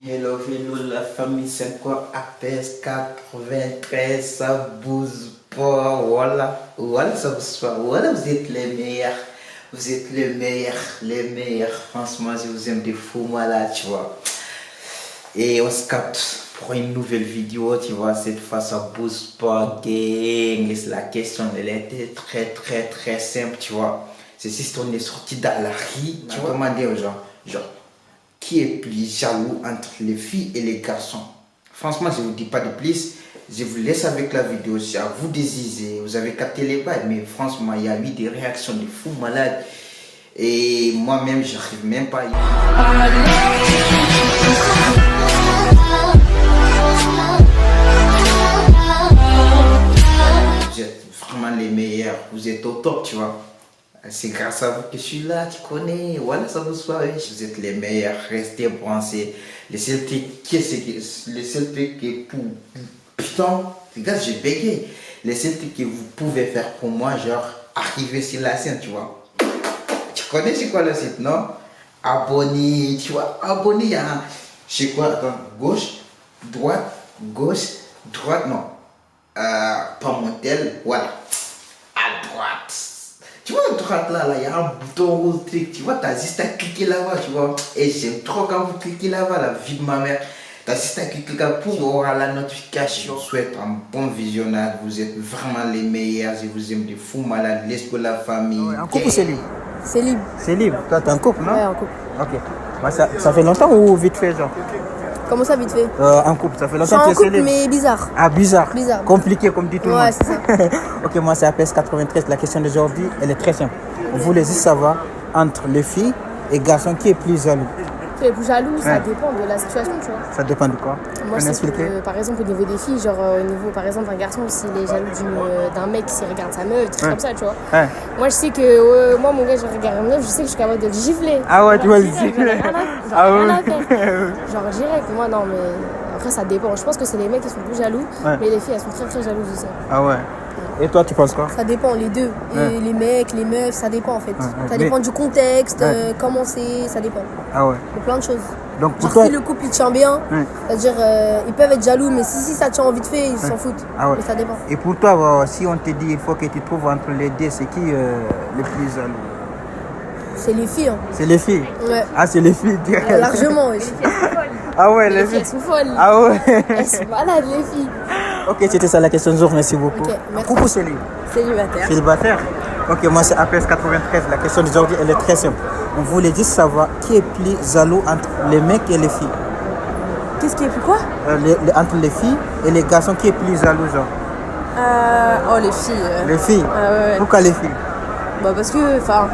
Hello, hello la famille, c'est quoi APS 93, ça bouge pas, voilà, ça bouge pas, voilà, vous êtes les meilleurs, franchement, je vous aime des fous malades, tu vois. Et on se capte pour une nouvelle vidéo, tu vois, cette fois ça bouge pas, gang, et la question, elle était très simple, tu vois. C'est si on est sorti dans la rue, tu vois, demander aux gens, genre, qui est plus jaloux entre les filles et les garçons? Franchement, je ne vous dis pas de plus. Je vous laisse avec la vidéo. C'est à vous de juger. Vous avez capté les bails, mais franchement, il y a eu des réactions de fous malades. Et moi-même, je n'arrive même pas à y... Vous êtes vraiment les meilleurs. Vous êtes au top, tu vois. C'est grâce à vous que je suis là, tu connais. Voilà, ça vous soit. Vous êtes les meilleurs. Restez branchés. Le seul truc qui est pour. Putain, regarde, j'ai bégayé. Le seul truc que vous pouvez faire pour moi, genre, arriver sur la scène, tu vois. Tu connais c'est quoi le site, non? Abonné, tu vois. Abonné, il y a un. Je sais quoi, attends. Gauche, droite, non. Pas mon tel, voilà. À droite. Tu vois, à droite là, il y a un bouton rouge, tu vois, t'as juste à cliquer là-bas, tu vois. Et j'aime trop quand vous cliquez là-bas, la vie de ma mère. T'as juste à cliquer là pour avoir la notification. Je vous souhaite un bon visionnage, vous êtes vraiment les meilleurs, je vous aime de fous malades, laisse pour la famille. Ouais, en couple ou c'est libre? C'est libre. C'est libre. Toi, t'es en couple, non? Ouais, en couple. Ok. Bah, ça fait longtemps ou vite fait, genre? Comment ça, vite fait? En couple, ça fait Je suis longtemps en que tu es couple, libre. mais bizarre. Ah, bizarre. Bizarre. Compliqué, comme dit tout le monde. Ouais, c'est ça. Ok, moi, c'est APS 93. La question d'aujourd'hui, elle est très simple. Vous voulez juste savoir, entre les filles et garçons, qui est plus jaloux? Tu es plus jaloux, ça Ouais. dépend de la situation, tu vois. Ça dépend de quoi? Moi, Tu je peux sais m'expliquer? que, par exemple, au niveau des filles, genre, au niveau, par exemple, d'un garçon, s'il est jaloux d'un mec, s'il regarde sa meuf, des trucs Ouais. comme ça, tu vois. Ouais. Moi, je sais que, moi, mon gars, je regarde une meuf, je sais que je suis capable de le gifler. Ah ouais, tu vois le Direct, gifler. j'en ai rien à- Ah j'en ai rien à ouais. faire. Genre, direct, moi, non, mais après, ça dépend. Je pense que c'est les mecs qui sont plus jaloux, Ouais. mais les filles, elles sont très jalouses aussi. Ah ouais. Et toi, tu penses quoi? Ça dépend, les deux. Et Ouais. les mecs, les meufs, ça dépend en fait. Ouais. Ça Mais- dépend du contexte, Ouais. comment c'est, ça dépend. Ah ouais. Il y a plein de choses. Donc, pour Genre toi... si le couple il tient bien, Ouais. c'est-à-dire ils peuvent être jaloux, mais si ça tient vite fait, ils s'en foutent. Ah ouais. Mais ça dépend. Et pour toi, si on te dit il faut que tu trouves entre les deux, c'est qui le plus jaloux? C'est les filles. Hein. C'est les filles? Ouais. Ah, c'est les filles, direct. Largement, oui. Ah ouais, Les les filles, filles. elles sont folles. Ah ouais. Elles sont malades, les filles. Ok, c'était ça la question du jour, merci beaucoup. Ok, Un merci. couple ou c'est libre? Célibataire. Célibataire? Ok, moi c'est APS 93. La question d'aujourd'hui, elle est très simple. On voulait juste savoir qui est plus jaloux entre les mecs et les filles. Qu'est-ce qui est plus quoi? Entre les filles et les garçons, qui est plus jaloux, genre? Oh, les filles. Les filles? Ah ouais, ouais. Pourquoi les filles? Bah parce que, enfin,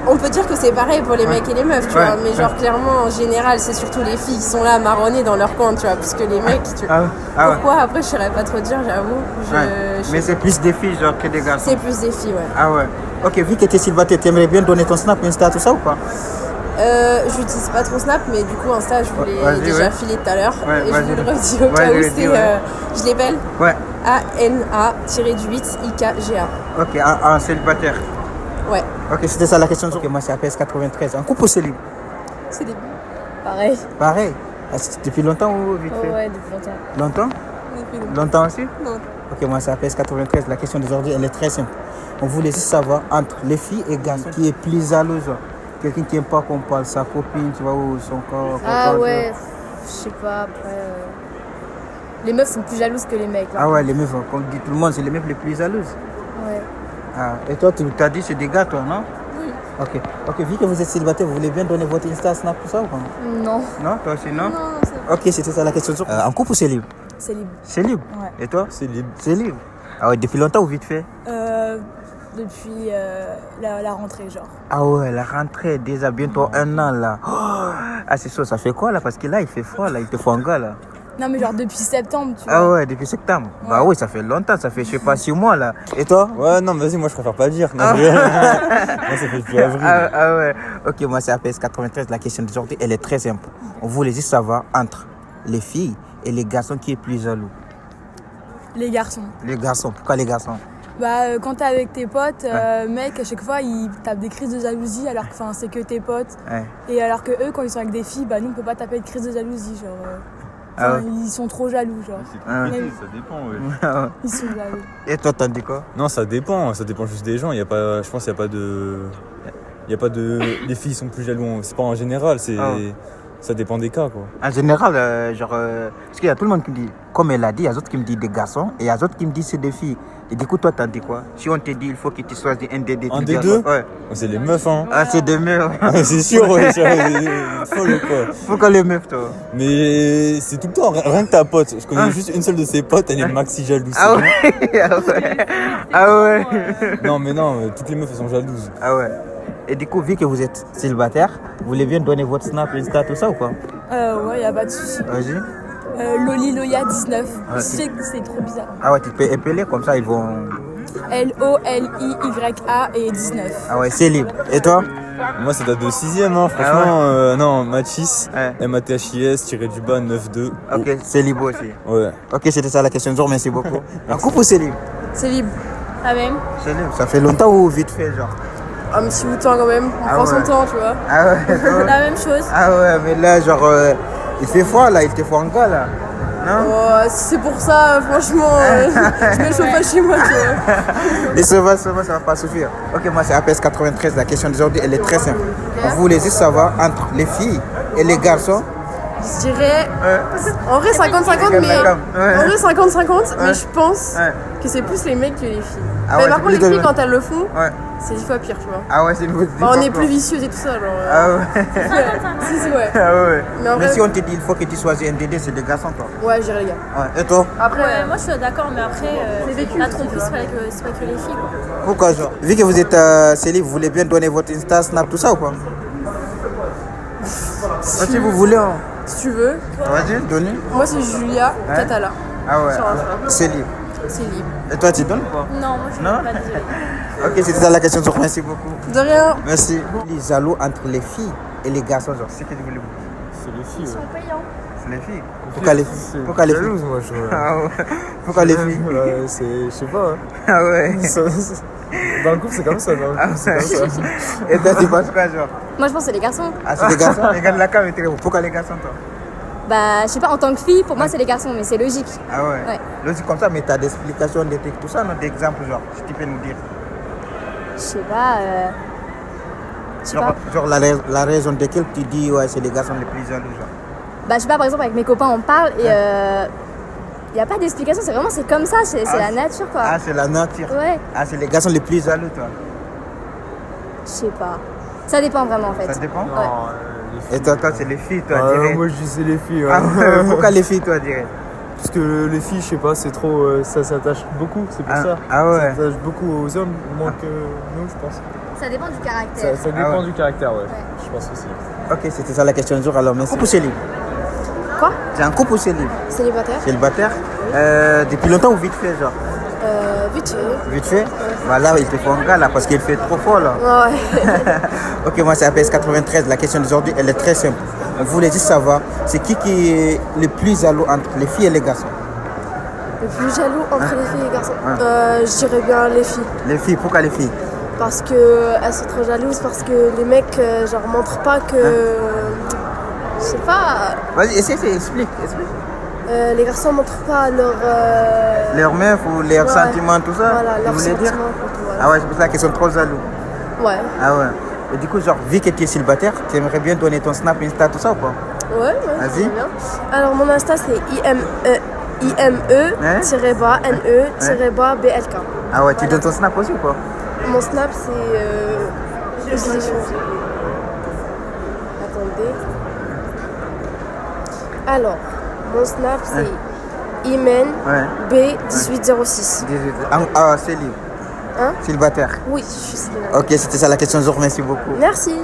on peut dire que c'est pareil pour les mecs et les meufs, tu Ouais, vois. Mais genre, ouais. clairement, en général, c'est surtout les filles qui sont là marronnées dans leur coin, tu vois. Parce que les mecs, tu Ah ouais. Ah ouais. Pourquoi? Après, je saurais pas trop dire, j'avoue. Ouais. Mais c'est plus des filles, genre, que des garçons. C'est plus des filles, ouais. Ah ouais. Ok, vu que tu es célibataire, tu aimerais bien donner ton Snap, Insta, tout ça ou pas? J'utilise pas trop Snap, mais du coup, Insta, je vous l'ai Vas-y, déjà ouais. filé tout à l'heure. Ouais, Et je vas-y. vous le redis au Ouais, cas où vas-y, c'est. ouais. Je l'épelle Ouais. ANA-8IKGA. Ok, un célibataire. Ouais, Ok, c'était ça la question du jour. Ok, moi c'est APS 93. Un couple ou c'est libre? c'est des. Pareil. Pareil. Ah, c'est depuis longtemps ou vite fait? Ouais, depuis longtemps. Longtemps? Depuis longtemps. Longtemps aussi? Non. Ok, moi c'est APS 93. La question d'aujourd'hui, elle est très simple. On voulait juste savoir entre les filles et garçons qui est plus jaloux, genre. Quelqu'un qui aime pas qu'on parle sa copine, tu vois, ou son corps. Ah ouais, je sais pas, après. Les meufs sont plus jalouses que les mecs. Là. Ah ouais, les meufs, comme dit tout le monde, c'est les meufs les plus jalouses. Ouais. Ah, et toi, tu t'as dit c'est des gars, toi, non? Oui. Ok. Ok, vu que vous êtes célibataire, vous voulez bien donner votre Insta, Snap, tout ça ou pas? Non. Non, toi aussi, non? Non, c'est Ok, c'était ça la question du jour. En couple ou c'est libre? C'est libre. C'est libre. Ouais. Et toi? C'est libre. C'est libre. Ah ouais, depuis longtemps ou vite fait? Depuis la rentrée, genre. Ah ouais, la rentrée, déjà bientôt un an là. Oh, ah c'est chaud, ça fait quoi là? Parce que là, il fait froid là, il te faut un gars là. Non, mais genre depuis septembre, tu Ah ouais, depuis septembre. Bah oui, ça fait longtemps, ça fait je sais pas 6 mois là. Et toi? Ouais, non, vas-y, moi je préfère pas le dire. Non, moi ça fait depuis avril. Ah ouais. Ok, moi c'est APS 93. La question d'aujourd'hui, elle est très simple. On voulait juste savoir entre les filles et les garçons qui est plus jaloux. Les garçons. Les garçons, pourquoi les garçons? Quand t'es avec tes potes, mec, à chaque fois, ils tapent des crises de jalousie alors que c'est que tes potes. Ouais. Et alors que eux, quand ils sont avec des filles, nous, on peut pas taper de crise de jalousie. Ils sont trop jaloux, genre. C'est compliqué, ça dépend, ouais. Ils sont jaloux. Et toi, t'en dis quoi? Non, ça dépend juste des gens. Je pense qu'il n'y a pas de. Les filles sont plus jaloux, c'est pas en général, ça dépend des cas, quoi. En général, parce qu'il y a tout le monde qui me dit, comme elle a dit, il y a d'autres qui me disent des garçons et il y a d'autres qui me disent c'est des filles. Et du coup, toi, t'en dis quoi? Si on te dit il faut que tu choisisses un des deux. Un des deux? Ouais. C'est les meufs, hein. Ah, c'est des meufs. C'est sûr, ouais. C'est folle, quoi. Pourquoi les meufs, toi? Mais c'est tout le temps, rien que ta pote. Je connais juste une seule de ses potes, elle est maxi jalouse. Ah ouais. Ah ouais. Non, mais non, toutes les meufs, elles sont jalouses. Ah ouais. Et du coup, vu que vous êtes célibataire, vous voulez bien donner votre Snap, Insta, tout ça ou quoi? Ouais, y a pas de souci. Vas-y. Loli Loya 19. Ah, Je sais que c'est trop bizarre. Ah ouais, tu peux épeler comme ça, ils vont. LOLIYA et 19. Ah ouais, c'est libre. Et toi? Moi, ça date de 6ème, hein. Franchement, non, Mathis, Ouais. MATHIS, tiré du bas, 9-2. Ok, c'est libre aussi. Ouais. Ok, c'était ça la question du jour, merci beaucoup. En couple ou c'est libre? C'est libre. Ah même. C'est libre. Ça fait longtemps ou vite fait, genre? Un petit bout de temps quand même. On Ah prend son ouais. temps, tu vois. Ah ouais. La même chose. Ah ouais, mais là, genre, il fait froid là, il te faut un gars là. Non? Oh, si c'est pour ça, franchement, je me chauffe pas chez moi, tu vois. Et ça va pas suffire. Ok, moi c'est APS 93, la question d'aujourd'hui elle est très simple. On voulait juste savoir entre les filles et les garçons. Je dirais, en vrai 50-50, mais en vrai 50-50, mais je pense que c'est plus les mecs que les filles. Ah Mais ouais, par c'est contre, les plus de- filles, quand elles le font, Ouais. c'est 10 fois pire, tu vois. Ah ouais, c'est une bonne On est plus vicieuses et tout ça, genre. Ah ouais. Si, ouais. Ah ouais. Mais en Mais vrai- si on te dit il faut que tu choisisses un DD, c'est des garçons toi. Ouais, je dirais les gars. Ouais. Et toi? Après, Moi je suis d'accord, mais après, C'est vécu, la tu tromperie, vois. c'est pas que les filles. Quoi. Pourquoi genre? Vu que vous êtes célib, vous voulez bien donner votre Insta, Snap, tout ça ou quoi? Si vous voulez, hein. si tu veux, Vas-y, donnez. moi c'est Julia Catala. Ah ouais. Sur Insta. Célib. C'est libre. Et toi tu donnes ou pas? Non, moi je Non? suis pas désolée. Ok, c'était ça la question du jour, merci beaucoup. De rien. Merci. Les jaloux entre les filles et les garçons, genre, c'est que vous voulez. C'est les filles, C'est les filles. Pourquoi les filles? Pourquoi les filles? moi, je Ah ouais. Pourquoi les filles? je sais pas. Ah ouais. Dans le couple, c'est comme ça. Ah ouais. Et toi, tu penses quoi, genre? Moi, je pense que c'est les garçons. Ah, c'est des garçons? Regarde la cam, pourquoi les garçons, toi? Bah, je sais pas, en tant que fille, pour moi, c'est les garçons, mais c'est logique. Ah ouais. Ouais. Logique comme ça, mais t'as des explications, des trucs, tout ça, non? Des exemples, genre, si tu peux nous dire. Je sais pas. Je sais pas. Genre la raison de laquelle tu dis, ouais, c'est les garçons les plus jaloux, genre. Bah, je sais pas, par exemple, avec mes copains, on parle et il n'y a pas d'explication, c'est comme ça, c'est la nature, quoi. Ah, c'est la nature. Ouais, Ah, c'est les garçons les plus jaloux, toi. je sais pas. Ça dépend vraiment, en fait. Ça dépend? Ouais. Et toi, c'est les filles, toi, dirais. Moi je dis c'est les filles, ouais. Ah ouais. Pourquoi les filles, toi, dirais? Parce que les filles, je sais pas, c'est trop. Ça s'attache beaucoup, c'est pour Ah, ça. ah ouais. Ça s'attache beaucoup aux hommes, moins que nous, je pense. Ça dépend du caractère. Ça dépend ouais. du caractère, ouais. Je pense aussi. Ok, c'était ça la question du jour, alors merci. Couple ou célib? Quoi? C'est un couple ou célib? Célibataire? Célibataire? Depuis longtemps ou vite fait, genre? Vite fait. Vite fait? Voilà, il te faut un gars là, parce qu'il fait trop fort là. Ouais. Ok, moi c'est APS 93. La question d'aujourd'hui, elle est très simple. On voulait juste savoir, c'est qui est le plus jaloux entre les filles et les garçons? Le plus jaloux entre les filles et les garçons. Ouais. Je dirais bien les filles. Les filles, pourquoi les filles? Parce qu'elles sont trop jalouses, parce que les mecs, genre, montrent pas que. Je sais pas. Vas-y, explique. Les garçons montrent pas leur. Leurs meufs ou leurs Ouais. sentiments, tout ça? Voilà, tu leurs voulais dire? sentiments. Voilà. Ah ouais, c'est pour ça qu'ils sont trop jaloux. Ouais. Ah ouais. Et du coup, genre, vu que tu es célibataire, tu aimerais bien donner ton Snap, Insta, tout ça ou pas? Ouais, Vas-y. c'est bien. Alors, mon Insta, c'est IME-NE-BLK. Ah ouais, tu donnes ton Snap aussi ou pas? Mon Snap, c'est. Je l'ai changé. Attendez. Alors, mon Snap, c'est Imen Ouais. B1806. 18. Ah, célib. Hein? Célibataire. Oui, je suis célibataire. Ok, c'était ça la question du jour, merci beaucoup. Merci.